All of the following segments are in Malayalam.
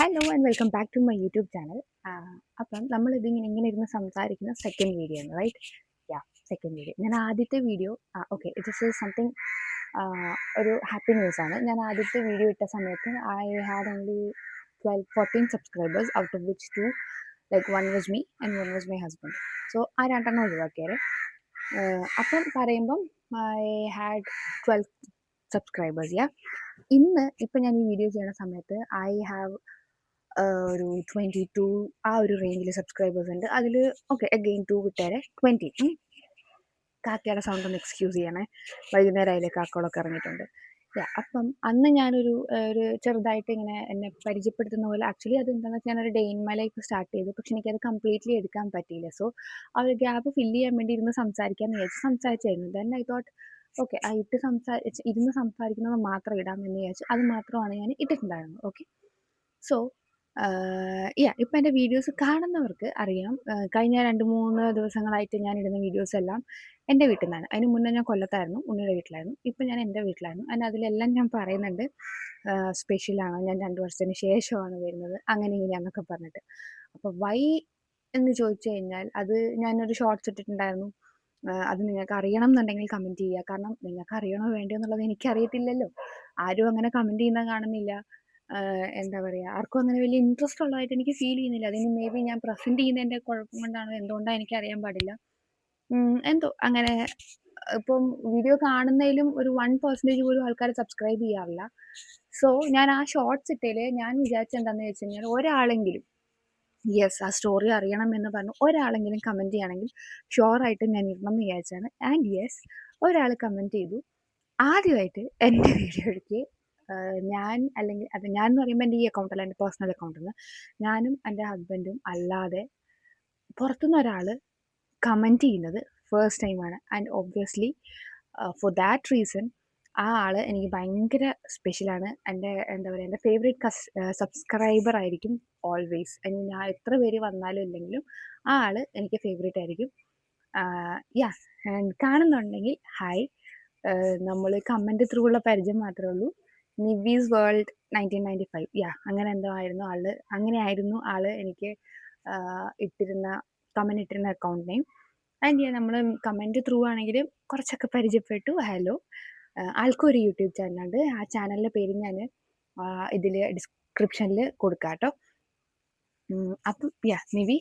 Hello and welcome back to my YouTube channel. അപ്പം നമ്മളിതിങ്ങനെ ഇരുന്ന് സംസാരിക്കുന്ന സെക്കൻഡ് വീഡിയോ ആണ്, റൈറ്റ്? Yeah, second video. ഞാൻ ആദ്യത്തെ video okay, this is something, ഒരു ഹാപ്പി ന്യൂസ് ആണ്. ഞാൻ ആദ്യത്തെ വീഡിയോ ഇട്ട സമയത്ത് I had only 14 subscribers, out of which two one was me and one was my husband. So ആ രണ്ടെണ്ണം ഒഴിവാക്കിയാൽ അപ്പം പറയുമ്പം ഐ ഹാഡ് 12 സബ്സ്ക്രൈബേഴ്സ്. ഇപ്പം ഞാൻ ഈ വീഡിയോ ചെയ്യുന്ന സമയത്ത് ഐ ഹാവ് ഒരു 22 ആ ഒരു റേഞ്ചിൽ സബ്സ്ക്രൈബേഴ്സ് ഉണ്ട്. അതിൽ ഓക്കെ, അഗെയിൻ 2 വിട്ടേരെ 20. കാക്കയുടെ സൗണ്ട് ഒന്ന് എക്സ്ക്യൂസ് ചെയ്യണേ, വൈകുന്നേരം അതിലെ കാക്കകളൊക്കെ ഇറങ്ങിയിട്ടുണ്ട്. അപ്പം അന്ന് ഞാനൊരു ചെറുതായിട്ട് ഇങ്ങനെ എന്നെ പരിചയപ്പെടുത്തുന്ന പോലെ, ആക്ച്വലി അത് എന്താണെന്ന് വെച്ചാൽ ഞാനൊരു day in my life start ചെയ്തു. പക്ഷെ എനിക്കത് കംപ്ലീറ്റ്ലി എടുക്കാൻ പറ്റിയില്ല. സോ ആ ഒരു ഗ്യാപ്പ് ഫില്ല് ചെയ്യാൻ വേണ്ടി ഇരുന്ന് സംസാരിക്കാമെന്ന് വിചാരിച്ച് സംസാരിച്ചായിരുന്നു. ദെൻ ഐ തോട്ട് ഓക്കെ, ഇരുന്ന് സംസാരിക്കുന്നത് മാത്രം ഇടാമെന്ന് വിചാരിച്ചു. അത് മാത്രമാണ് ഞാൻ ഇട്ടിട്ടുണ്ടായിരുന്നത്. ഓക്കെ, സോ ഇപ്പം എൻ്റെ വീഡിയോസ് കാണുന്നവർക്ക് അറിയാം, കഴിഞ്ഞ 2-3 ദിവസങ്ങളായിട്ട് ഞാൻ ഇടുന്ന വീഡിയോസ് എല്ലാം എൻ്റെ വീട്ടിൽ നിന്നാണ്. അതിന് മുന്നേ ഞാൻ കൊല്ലത്തായിരുന്നു, ഉണ്ണിയുടെ വീട്ടിലായിരുന്നു. ഇപ്പം ഞാൻ എൻ്റെ വീട്ടിലായിരുന്നു. അതിന് അതിലെല്ലാം ഞാൻ പറയുന്നുണ്ട് സ്പെഷ്യലാണ്, ഞാൻ 2 വർഷത്തിന് ശേഷമാണ് വരുന്നത്, അങ്ങനെ ഇങ്ങനെയാന്നൊക്കെ പറഞ്ഞിട്ട്. അപ്പോൾ വൈ എന്ന് ചോദിച്ചു കഴിഞ്ഞാൽ, അത് ഞാനൊരു ഷോർട്സ് ഇട്ടിട്ടുണ്ടായിരുന്നു. അത് നിങ്ങൾക്ക് അറിയണം എന്നുണ്ടെങ്കിൽ കമൻറ്റ് ചെയ്യുക. കാരണം നിങ്ങൾക്ക് അറിയണോ വേണ്ടയോ എന്നുള്ളത് എനിക്കറിയത്തില്ലല്ലോ. ആരും അങ്ങനെ കമൻറ്റ് ചെയ്യുന്നത് കാണുന്നില്ല. എന്താ പറയുക, ആർക്കും അങ്ങനെ വലിയ ഇൻട്രസ്റ്റ് ഉള്ളതായിട്ട് എനിക്ക് ഫീൽ ചെയ്യുന്നില്ല. അതിന് മേ ബി ഞാൻ പ്രസൻറ്റ് ചെയ്യുന്നതിൻ്റെ കുഴപ്പം കൊണ്ടാണോ എന്തുകൊണ്ടാണ് എനിക്കറിയാൻ പാടില്ല. എന്തോ അങ്ങനെ ഇപ്പം വീഡിയോ കാണുന്നതിലും ഒരു 1% പോലും ആൾക്കാർ സബ്സ്ക്രൈബ് ചെയ്യാറില്ല. സോ ഞാൻ ആ ഷോർട്സ് ഇട്ടതിൽ ഞാൻ വിചാരിച്ചെന്താണെന്ന് വെച്ച് കഴിഞ്ഞാൽ, ഒരാളെങ്കിലും യെസ്, ആ സ്റ്റോറി അറിയണം എന്ന് പറഞ്ഞു ഒരാളെങ്കിലും കമൻറ്റ് ചെയ്യുകയാണെങ്കിൽ ഷുവറായിട്ട് ഞാൻ ഇടണം എന്ന് വിചാരിച്ചാണ്. ആൻഡ് യെസ്, ഒരാൾ കമൻറ്റ് ചെയ്തു. ആദ്യമായിട്ട് എൻ്റെ വീഡിയോയ്ക്ക് ഞാൻ, അല്ലെങ്കിൽ അത് ഞാൻ എന്ന് പറയുമ്പോൾ എൻ്റെ ഈ അക്കൗണ്ടല്ല, എൻ്റെ പേഴ്സണൽ അക്കൗണ്ടിൽ നിന്ന് ഞാനും എൻ്റെ ഹസ്ബൻഡും അല്ലാതെ പുറത്തുനിന്ന് ഒരാൾ കമൻറ്റ് ചെയ്യുന്നത് ഫസ്റ്റ് ടൈമാണ്. And obviously for that reason ആ ആൾ എനിക്ക് ഭയങ്കര സ്പെഷ്യലാണ്. എൻ്റെ എന്താ പറയുക, എൻ്റെ ഫേവറേറ്റ് സബ്സ്ക്രൈബർ ആയിരിക്കും ഓൾവേസ്. ഞാൻ എത്ര പേര് വന്നാലും ഇല്ലെങ്കിലും ആ ആൾ എനിക്ക് ഫേവറേറ്റ് ആയിരിക്കും. യാ, കാണുന്നുണ്ടെങ്കിൽ ഹായ്. നമ്മൾ കമൻറ്റ് ത്രൂ ഉള്ള പരിചയം മാത്രമേ ഉള്ളൂ. നിവീസ് വേൾഡ് 1995, അങ്ങനെ എന്തോ ആയിരുന്നു ആള്, അങ്ങനെയായിരുന്നു ആള് എനിക്ക് ഇട്ടിരുന്ന കമൻറ്റ് ഇട്ടിരുന്ന അക്കൗണ്ട് നെയിം. ആൻഡ് നമ്മൾ കമൻറ്റ് ത്രൂ ആണെങ്കിൽ കുറച്ചൊക്കെ പരിചയപ്പെട്ടു. ഹലോ, ആൾക്കൊരു യൂട്യൂബ് ചാനലുണ്ട്. ആ ചാനലിൻ്റെ പേര് ഞാൻ ഇതിൽ ഡിസ്ക്രിപ്ഷനിൽ കൊടുക്കാം കേട്ടോ. അപ്പം Nivi,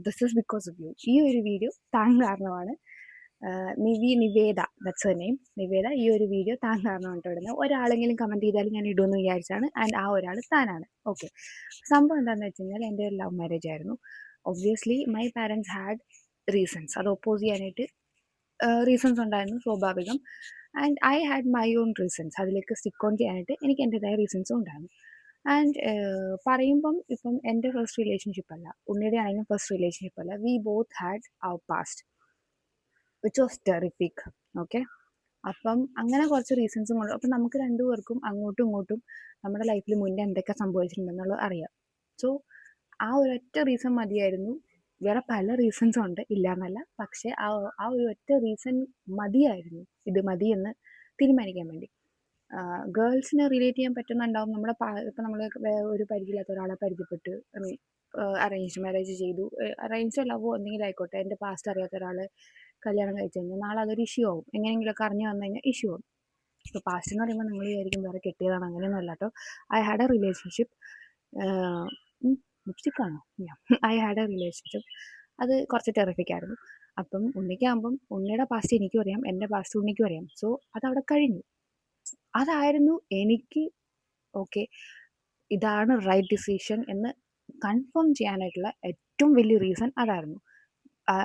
this is because of you. ഈ ഒരു വീഡിയോ താൻ കാരണമാണ്. Niveda, that's her name, Niveda. ഈ ഒരു വീഡിയോ താൻ കാരണമാണ് ഇടുന്നത്. ഒരാളെങ്കിലും കമൻറ്റ് ചെയ്താലും ഞാൻ ഇടുമെന്ന് വിചാരിച്ചാണ്. ആൻഡ് ആ ഒരാൾ താനാണ്. ഓക്കെ, സംഭവം എന്താണെന്ന് വെച്ച് കഴിഞ്ഞാൽ, എൻ്റെ ഒരു ലവ് മാരേജ് ആയിരുന്നു. Obviously my parents had reasons, അത് ഒപ്പോസ് ചെയ്യാനായിട്ട് റീസൺസ് ഉണ്ടായിരുന്നു, സ്വാഭാവികം. And I had my own reasons, അതിലേക്ക് സ്റ്റിക്ക് ഓൺ ചെയ്യാനായിട്ട് എനിക്ക് എൻ്റെതായ റീസൺസും ഉണ്ടായിരുന്നു. ആൻഡ് പറയുമ്പം ഇപ്പം എൻ്റെ ഫസ്റ്റ് റിലേഷൻഷിപ്പ് അല്ല, ഉണ്ണിയുടെ ആണെങ്കിലും ഫസ്റ്റ് റിലേഷൻഷിപ്പ് അല്ല. We both had our past which was terrific. Okay, അപ്പം അങ്ങനെ കുറച്ച് റീസൺസും കൊണ്ട് അപ്പം നമുക്ക് രണ്ടുപേർക്കും അങ്ങോട്ടും ഇങ്ങോട്ടും നമ്മുടെ ലൈഫിൽ മുന്നേ എന്തൊക്കെ സംഭവിച്ചിട്ടുണ്ടെന്നുള്ളത് അറിയാം. സോ ആ ഒരൊറ്റ റീസൺ മതിയായിരുന്നു. വേറെ പല റീസൺസും ഉണ്ട്, ഇല്ല എന്നല്ല, പക്ഷേ ആ ഒരു ഒറ്റ റീസൺ മതിയായിരുന്നു, ഇത് മതി എന്ന് തീരുമാനിക്കാൻ വേണ്ടി. ഗേൾസിന് റിലേറ്റ് ചെയ്യാൻ പറ്റുന്നുണ്ടാവും. നമ്മുടെ ഇപ്പം നമ്മൾ ഒരു പരിചയമില്ലാത്ത ഒരാളെ പരിചയപ്പെട്ട്, ഐ മീൻ അറേഞ്ച്ഡ് മാരേജ് ചെയ്തു, അറേഞ്ച്ഡ് ലവോ എന്തെങ്കിലും ആയിക്കോട്ടെ, എൻ്റെ പാസ്റ്റ് അറിയാത്ത ഒരാൾ കല്യാണം കഴിച്ച് കഴിഞ്ഞാൽ നാളെ അതൊരു ഇഷ്യൂ ആവും. എങ്ങനെയെങ്കിലുമൊക്കെ അറിഞ്ഞു വന്നു കഴിഞ്ഞാൽ ഇഷ്യൂ ആവും. ഇപ്പോൾ പാസ്റ്റ് എന്ന് പറയുമ്പോൾ നിങ്ങൾ വിചാരിക്കും വേറെ കെട്ടിയതാണ്, അങ്ങനെയൊന്നും അല്ല കേട്ടോ. I had a relationship. ലിപ്സ്റ്റിക്കാണോ? I had a relationship. അത് കുറച്ച് ടെറിഫിക് ആയിരുന്നു. അപ്പം ഉണ്ണിക്കാകുമ്പം ഉണ്ണിയുടെ പാസ്റ്റ് എനിക്കും അറിയാം, എൻ്റെ പാസ്റ്റ് ഉണ്ണിക്കും അറിയാം. സോ അതവിടെ കഴിഞ്ഞു. അതായിരുന്നു എനിക്ക് ഓക്കെ, ഇതാണ് റൈറ്റ് ഡിസിഷൻ എന്ന് കൺഫേം ചെയ്യാനായിട്ടുള്ള ഏറ്റവും വലിയ റീസൺ അതായിരുന്നു.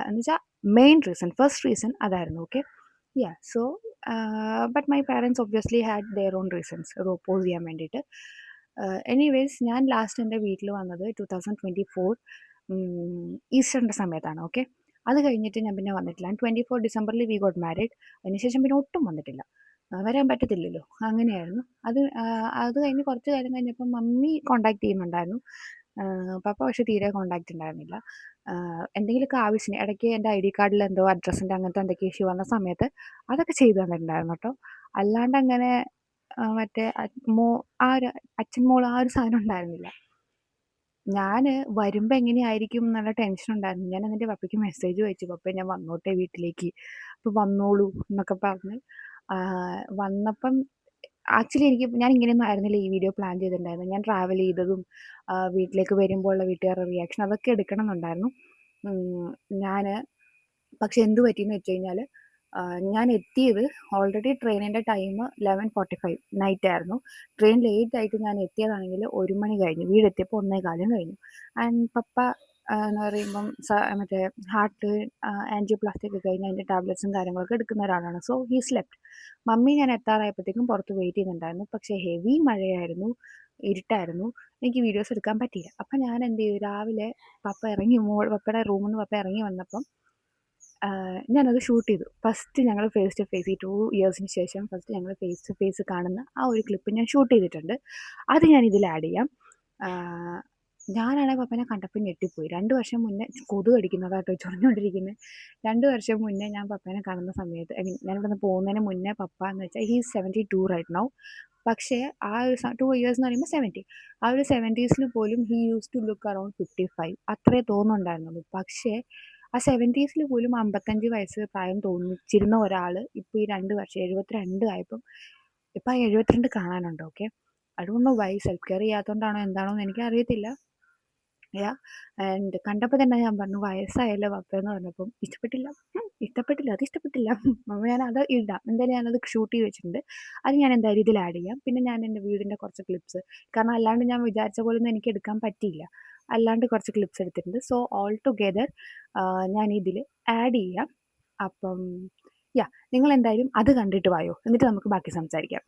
എന്ന് വെച്ചാൽ മെയിൻ റീസൺ, ഫസ്റ്റ് റീസൺ അതായിരുന്നു. Okay, so but my parents obviously had their own reasons അത് ഒപ്പോസ് ചെയ്യാൻ വേണ്ടിയിട്ട്. എനിവേസ്, ഞാൻ ലാസ്റ്റ് എൻ്റെ വീട്ടിൽ വന്നത് 2024 ഈസ്റ്ററിൻ്റെ സമയത്താണ്. ഓക്കെ, അത് കഴിഞ്ഞിട്ട് ഞാൻ പിന്നെ വന്നിട്ടില്ല. 24 ഡിസംബറിൽ വി ഗോട്ട് മാരീഡ്. അതിനുശേഷം പിന്നെ ഒട്ടും വന്നിട്ടില്ല. വരാൻ പറ്റത്തില്ലല്ലോ, അങ്ങനെയായിരുന്നു. അത് കഴിഞ്ഞ് കുറച്ച് കാലം കഴിഞ്ഞപ്പോൾ മമ്മി കോണ്ടാക്ട് ചെയ്യുന്നുണ്ടായിരുന്നു. പപ്പ പക്ഷേ തീരെ കോണ്ടാക്ട് ഉണ്ടായിരുന്നില്ല. എന്തെങ്കിലുമൊക്കെ ആവശ്യത്തിന് ഇടയ്ക്ക് എൻ്റെ ഐ ഡി കാർഡിൽ എന്തോ അഡ്രസ്സിൻ്റെ അങ്ങനത്തെ എന്തൊക്കെ ഇഷ്യൂ വന്ന സമയത്ത് അതൊക്കെ ചെയ്തു തന്നിട്ടുണ്ടായിരുന്നു കേട്ടോ. അല്ലാണ്ട് അങ്ങനെ മറ്റേ ആ ഒരു അച്ഛൻ മോൾ ആ ഒരു സാധനം ഉണ്ടായിരുന്നില്ല. ഞാൻ വരുമ്പോൾ എങ്ങനെയായിരിക്കും എന്നുള്ള ടെൻഷൻ ഉണ്ടായിരുന്നു. ഞാൻ എന്നിട്ട് പപ്പയ്ക്ക് മെസ്സേജ് അയച്ചു, പപ്പേ ഞാൻ വന്നോട്ടെ വീട്ടിലേക്ക്, അപ്പോൾ വന്നോളൂ എന്നൊക്കെ പറഞ്ഞ്. വന്നപ്പം ആക്ച്വലി ഞാൻ ഇങ്ങനെയൊന്നും ആയിരുന്നില്ല ഈ വീഡിയോ പ്ലാൻ ചെയ്തിട്ടുണ്ടായിരുന്നത്. ഞാൻ ട്രാവൽ ചെയ്തതും വീട്ടിലേക്ക് വരുമ്പോൾ ഉള്ള വീട്ടുകാരുടെ റിയാക്ഷൻ അതൊക്കെ എടുക്കണം എന്നുണ്ടായിരുന്നു. ഞാൻ പക്ഷെ എന്ത് പറ്റിയെന്ന് വെച്ച് കഴിഞ്ഞാൽ, ഞാൻ എത്തിയത് ഓൾറെഡി ട്രെയിനിൻ്റെ ടൈം 11:45 നൈറ്റ് ആയിരുന്നു. ട്രെയിൻ ലേറ്റ് ആയിട്ട് ഞാൻ എത്തിയതാണെങ്കിൽ 1 മണി കഴിഞ്ഞു. വീടെത്തിയപ്പോൾ 1:15 കഴിഞ്ഞു. ആൻഡ് പപ്പ എന്ന് പറയുമ്പം മറ്റേ ഹാർട്ട് ആൻജിയോപ്ലാസ്റ്റി ഒക്കെ കഴിഞ്ഞ് അതിൻ്റെ ടാബ്ലറ്റ്സും കാര്യങ്ങളൊക്കെ എടുക്കുന്ന ഒരാളാണ്. So he slept. മമ്മി ഞാൻ എത്താറായപ്പോഴത്തേക്കും പുറത്ത് വെയിറ്റ് ചെയ്യുന്നുണ്ടായിരുന്നു. പക്ഷേ ഹെവി മഴയായിരുന്നു, ഇരുട്ടായിരുന്നു, എനിക്ക് വീഡിയോസ് എടുക്കാൻ പറ്റിയില്ല. അപ്പം ഞാൻ എന്ത് ചെയ്തു, രാവിലെ പപ്പയുടെ റൂമിൽ നിന്ന് പപ്പ ഇറങ്ങി വന്നപ്പം ഞാനത് ഷൂട്ട് ചെയ്തു. ഫസ്റ്റ് ഞങ്ങൾ ഫേസ് ടു ഫേസ്, ഈ 2 ഇയേഴ്സിന് ശേഷം ഫസ്റ്റ് ഞങ്ങൾ ഫേസ് ടു ഫേസ് കാണുന്ന ആ ഒരു ക്ലിപ്പ് ഞാൻ ഷൂട്ട് ചെയ്തിട്ടുണ്ട്. അത് ഞാൻ ഇതിൽ ആഡ് ചെയ്യാം. ഞാനാണെങ്കിൽ പപ്പനെ കണ്ടപ്പോൾ ഞെട്ടിപ്പോയി. 2 വർഷം മുന്നേ കൊതുക് കടിക്കുന്നതാട്ടോ ചൊറിഞ്ഞുകൊണ്ടിരിക്കുന്നത്. 2 വർഷം മുന്നേ ഞാൻ പപ്പനെ കാണുന്ന സമയത്ത്, ഐ മീൻ ഞാൻ ഇവിടെ നിന്ന് പോകുന്നതിന് മുന്നേ പപ്പ എന്ന് വെച്ചാൽ ഹീസ് 72 റൈറ്റ് നൗ. പക്ഷേ ആ ഒരു 2 ഇയേഴ്സ് എന്ന് പറയുമ്പോൾ 70, ആ ഒരു 70s പോലും he use to look around 55, അത്രേ തോന്നുന്നുണ്ടായിരുന്നുള്ളൂ. പക്ഷേ ആ 70s പോലും 55 വയസ്സ് പ്രായം തോന്നിച്ചിരുന്ന ഒരാൾ ഇപ്പോൾ ഈ 2 വർഷം 72 ആയപ്പം, ഇപ്പം ആ 72 കാണാനുണ്ട്. Okay, I don't know why, self care ചെയ്യാത്തതുകൊണ്ടാണോ എന്താണോ എന്ന് എനിക്കറിയത്തില്ല. ആൻഡ് കണ്ടപ്പോൾ തന്നെ ഞാൻ പറഞ്ഞു വയസ്സായല്ലോ പപ്പ എന്ന് പറഞ്ഞപ്പം ഇഷ്ടപ്പെട്ടില്ല, അത് ഇഷ്ടപ്പെട്ടില്ല. അപ്പോൾ ഞാനത് ഇടാം, എന്തായാലും ഞാനത് ഷൂട്ട് ചെയ്ത് വെച്ചിട്ടുണ്ട്. അത് ഞാൻ എന്തായാലും ഇതിൽ ആഡ് ചെയ്യാം. പിന്നെ ഞാൻ എൻ്റെ വീടിൻ്റെ കുറച്ച് ക്ലിപ്സ്, കാരണം അല്ലാണ്ട് ഞാൻ വിചാരിച്ച പോലെ ഒന്നും എനിക്ക് എടുക്കാൻ പറ്റിയില്ല, അല്ലാണ്ട് കുറച്ച് ക്ലിപ്സ് എടുത്തിട്ടുണ്ട്. സോ ഓൾ ടുഗെദർ ഞാൻ ഇതിൽ ആഡ് ചെയ്യാം. അപ്പം നിങ്ങൾ എന്തായാലും അത് കണ്ടിട്ട് വായോ, എന്നിട്ട് നമുക്ക് ബാക്കി സംസാരിക്കാം.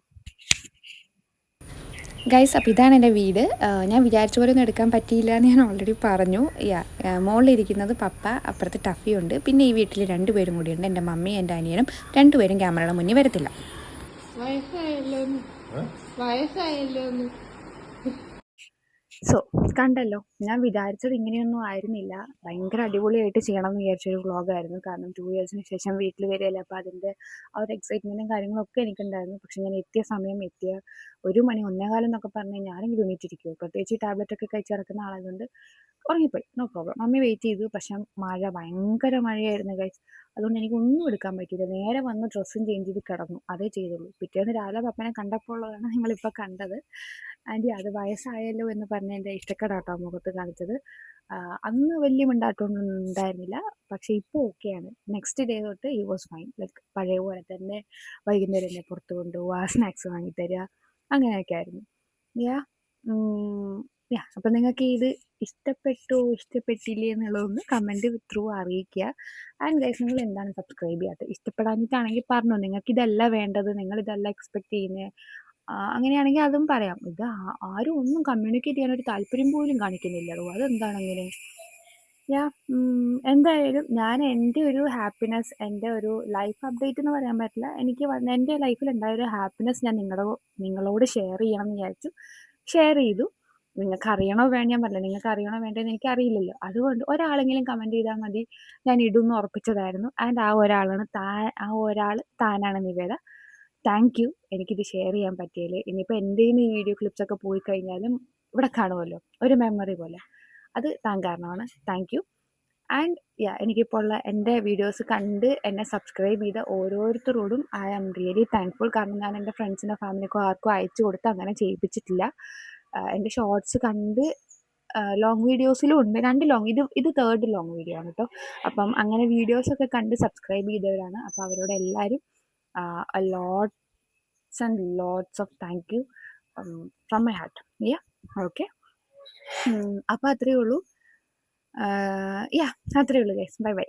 ഗൈസ്, അപ്പോൾ ഇതാണ് എൻ്റെ വീട്. ഞാൻ വിചാരിച്ച പോലെ ഒന്നും എടുക്കാൻ പറ്റിയില്ല എന്ന് ഞാൻ ഓൾറെഡി പറഞ്ഞു. മുകളിലിരിക്കുന്നത് പപ്പ, അപ്പുറത്ത് ടഫിയുണ്ട്. പിന്നെ ഈ വീട്ടിൽ 2 പേരും കൂടിയുണ്ട്, എൻ്റെ മമ്മിയും എൻ്റെ അനിയനും. 2 പേരും ക്യാമറയുടെ മുന്നിൽ വരത്തില്ല. സോ കണ്ടല്ലോ, ഞാൻ വിചാരിച്ചത് ഇങ്ങനെയൊന്നും ആയിരുന്നില്ല. ഭയങ്കര അടിപൊളിയായിട്ട് ചെയ്യണം എന്ന് വിചാരിച്ചൊരു വ്ളോഗായിരുന്നു. കാരണം 2 ഇയേഴ്സിന് ശേഷം വീട്ടിൽ വരികയല്ലേ, അപ്പോൾ അതിൻ്റെ ആ ഒരു എക്സൈറ്റ്മെൻറ്റും കാര്യങ്ങളൊക്കെ എനിക്കുണ്ടായിരുന്നു. പക്ഷെ ഞാൻ എത്തിയ 1 മണി 1:15 എന്നൊക്കെ പറഞ്ഞാൽ ഞാനെങ്കിലും എണീറ്റിരിക്കുമോ? പ്രത്യേകിച്ച് ഈ ടാബ്ലറ്റൊക്കെ കഴിച്ച് കിടക്കുന്ന ആളായതുകൊണ്ട് ഉറങ്ങിപ്പോയി, നോ പ്രോബ്ലം. മമ്മി വെയിറ്റ് ചെയ്തു, പക്ഷെ ഭയങ്കര മഴയായിരുന്നു ഗൈസ്. അതുകൊണ്ട് എനിക്കൊന്നും എടുക്കാൻ പറ്റിയില്ല. നേരെ വന്ന് ഡ്രസ്സും ചേഞ്ച് ചെയ്ത് കിടന്നു, അതേ ചെയ്തുള്ളൂ. പിറ്റേന്ന് രാവിലെ പപ്പനെ കണ്ടപ്പോൾ ഉള്ളതാണ് നിങ്ങളിപ്പോൾ കണ്ടത്. ആൻറ്റി അത് വയസ്സായല്ലോ എന്ന് പറഞ്ഞ് എൻ്റെ ഇഷ്ടക്കേടാട്ടോ മുഖത്ത് കാണിച്ചത്. അന്ന് വലിയ മിണ്ടാട്ടമൊന്നും ഉണ്ടായിരുന്നില്ല, പക്ഷേ ഇപ്പോൾ ഓക്കെയാണ്. നെക്സ്റ്റ് ഡേ തൊട്ട് ഹി വാസ് ഫൈൻ. ലൈക്ക് പഴയ പോലെ തന്നെ വൈകുന്നേരം എന്നെ പുറത്ത് കൊണ്ടുപോവുക, സ്നാക്സ് വാങ്ങിത്തരിക, അങ്ങനെയൊക്കെ ആയിരുന്നു. അപ്പം നിങ്ങൾക്ക് ഇത് ഇഷ്ടപ്പെട്ടോ ഇഷ്ടപ്പെട്ടില്ലേ എന്നുള്ളതൊന്ന് കമൻറ്റ് ത്രൂ അറിയിക്കുക. ആൻഡ് ഗൈസ്, നിങ്ങൾ എന്താണ് സബ്സ്ക്രൈബ് ചെയ്യാത്തത്? ഇഷ്ടപ്പെടാഞ്ഞിട്ടാണെങ്കിൽ പറഞ്ഞോ, നിങ്ങൾക്ക് ഇതല്ല വേണ്ടത്, നിങ്ങളിതല്ല എക്സ്പെക്റ്റ് ചെയ്യുന്നത്, അങ്ങനെയാണെങ്കിൽ അതും പറയാം. ഇത് ആരും ഒന്നും കമ്മ്യൂണിക്കേറ്റ് ചെയ്യാനൊരു താല്പര്യം പോലും കാണിക്കുന്നില്ലല്ലോ, അതെന്താണെങ്കിലും. എന്തായാലും ഞാൻ എൻ്റെ ഒരു ഹാപ്പിനെസ്, എൻ്റെ ഒരു ലൈഫ് അപ്ഡേറ്റ് എന്ന് പറയാൻ പറ്റില്ല, എനിക്ക് എൻ്റെ ലൈഫിൽ ഉണ്ടായ ഒരു ഹാപ്പിനെസ് ഞാൻ നിങ്ങളോട് ഷെയർ ചെയ്യണം എന്ന് വിചാരിച്ചു, ഷെയർ ചെയ്തു. നിങ്ങൾക്ക് അറിയണോ വേണ്ട, ഞാൻ പറഞ്ഞില്ല, നിങ്ങൾക്ക് അറിയണോ വേണ്ടതെന്ന് എനിക്കറിയില്ലല്ലോ. അതുകൊണ്ട് ഒരാളെങ്കിലും കമൻറ്റ് ചെയ്താൽ മതി, ഞാൻ ഇടുമെന്ന് ഉറപ്പിച്ചതായിരുന്നു. ആൻഡ് ആ ഒരാൾ താനാണ് നിവേദ. താങ്ക് യു എനിക്കിത് ഷെയർ ചെയ്യാൻ പറ്റിയതിൽ. ഇനിയിപ്പോൾ എൻ്റെ ഈ വീഡിയോ ക്ലിപ്സൊക്കെ പോയി കഴിഞ്ഞാലും ഇവിടെ കാണുമല്ലോ, ഒരു മെമ്മറി പോലെ. അത് താൻ കാരണമാണ്. Thank you. ആൻഡ് എനിക്കിപ്പോൾ ഉള്ള എൻ്റെ വീഡിയോസ് കണ്ട് എന്നെ സബ്സ്ക്രൈബ് ചെയ്ത ഓരോരുത്തരോടും ഐ ആം റിയലി താങ്ക്ഫുൾ. കാരണം ഞാൻ എൻ്റെ ഫ്രണ്ട്സിനോ ഫാമിലിക്കോ ആർക്കും അയച്ചു കൊടുത്ത് അങ്ങനെ ചെയ്യിപ്പിച്ചിട്ടില്ല. എൻ്റെ ഷോർട്സ് കണ്ട് ലോങ് വീഡിയോസിലും ഉണ്ട്, 2 ലോങ്, ഇത് 3rd ലോങ് വീഡിയോ ആണ് കേട്ടോ. അപ്പം അങ്ങനെ വീഡിയോസൊക്കെ കണ്ട് സബ്സ്ക്രൈബ് ചെയ്തവരാണ്. അപ്പോൾ അവരോട് എല്ലാവരും lots and lots of thank you from my heart. Okay, അപ്പോൾ അത്രയേ ഉള്ളൂ. അത്രയേ ഉള്ളൂ guys, bye bye.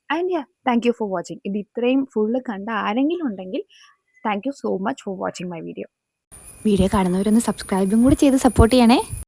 And thank you for watching. ഇത് ഇത്രയും ഫുള്ള് കണ്ട ആരെങ്കിലും ഉണ്ടെങ്കിൽ thank you so much for watching my video. Video കാണുന്നവരൊന്ന് സബ്സ്ക്രൈബും കൂടി ചെയ്ത് സപ്പോർട്ട് ചെയ്യണേ.